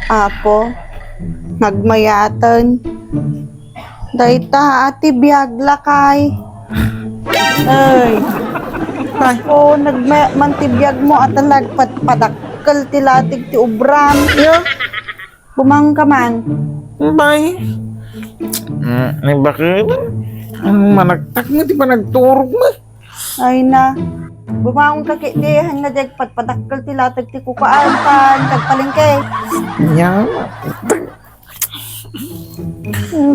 Apo, nagmayatan. Dayta ati biyag lakay. Ay. Apo, nagmantibiyag mo at nagpadakkel ti latig ti ubram. Bumang ka man. Bay. Bakit? Managtak nga, di ba nagturog mo? Ay na. Bumangon ka kitihan nga diyag padakkel ti latig ti kukaan pan tagpalengke. Yan.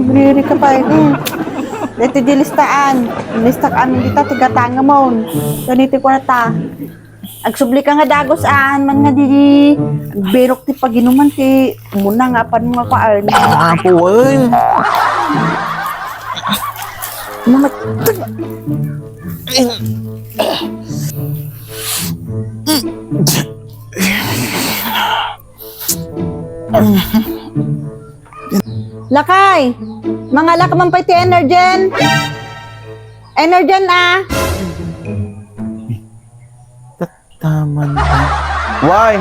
Briri ka pa. Dito di listaan. Listak amin dita tigatanga mo. Ganiti ko na ta. Agsubli ka nga dagos man nga di berok ti paginuman ti muna nga pan mga kaan. Apo, ay. Lakay! Mga lakaman pa ti Energen! Energen Taman. Why?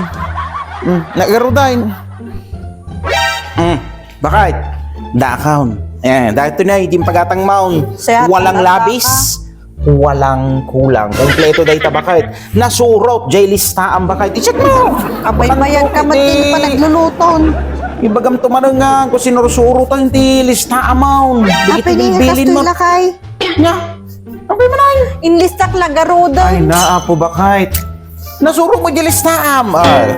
Nagarudain. Bakit? Dakaon. Dahil ito na, hindi pagatang maun. Walang labis. Walang kulang. Kompleto dahil bakit? Nasurot, jay lista ang bakit. I-check mo! Abay mayan ka matili pa nagluluton. Ibagam tumanong nga kung sinurusurutan ti lista amount. Apay nga kastoy lakay. Nga. Apay mo na yun. Inlistak lagarudo. Ay na, apo bakit? Nasurot mo di lista am. Ay.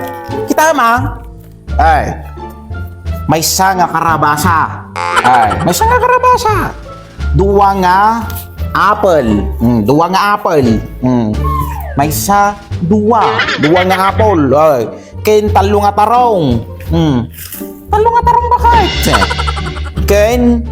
Kita ma? Ay. May sanga karabasa. Ay. May sanga karabasa. Duwa nga apple. Duwa nga apple. May sa duwa. Duwa nga apple. Ay. Ken talo nga tarong. Talo nga tarong bakit? Ken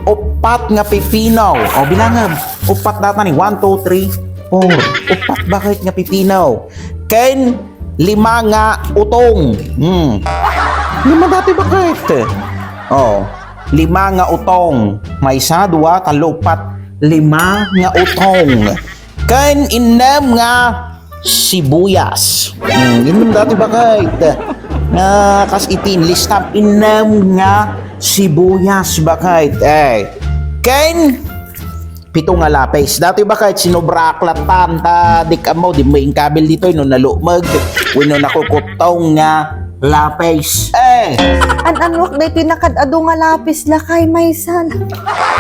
upat nga pipinaw. O bilangam. Upat data ni 1, 2, 3, 4. Upat bakit nga pipinaw? Ken 5 nga utong. 5 dati bakit? Oh, 5 nga utong. May isa, 2, 3, 4, 5 nga utong. Ken 6 nga sibuyas. Inom dati bakit? Kas itin listap 6 nga sibuyas bakit? Ken 7 nga lapis. Dati bakit sinobraklatan ta dik mo di may kabil dito no nalumag. Wino nakukutong nga lapis. Anwak na tinakad-ado nga lapis lakay may sal.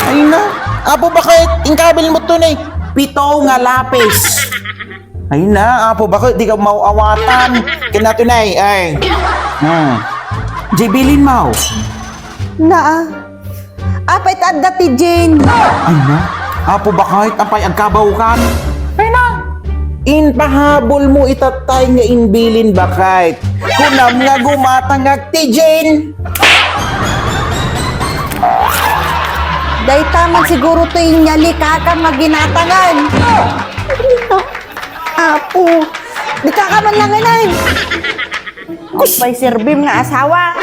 Ay na. Apo bakit? Ingkabil mo to na 7 nga lapis. Ay na. Apo bakit? Di ka mauawatan. Kinato na ay. Jibilin mo. Naa. Apay tanda ti Jane. Ay na. Apo bakit? Apay agkabaw kan? Ay na. Inpahabol mo itatay nga inbilin bakit? Kunam nga gumatangag ti Jane. Day taman siguro to yung nyali kakang maginatangan. Apo. Di ka man lang inay. May sirbim nga asawa.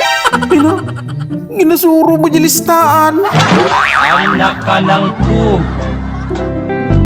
Ginasuro mo yung listaan. Anak ka ng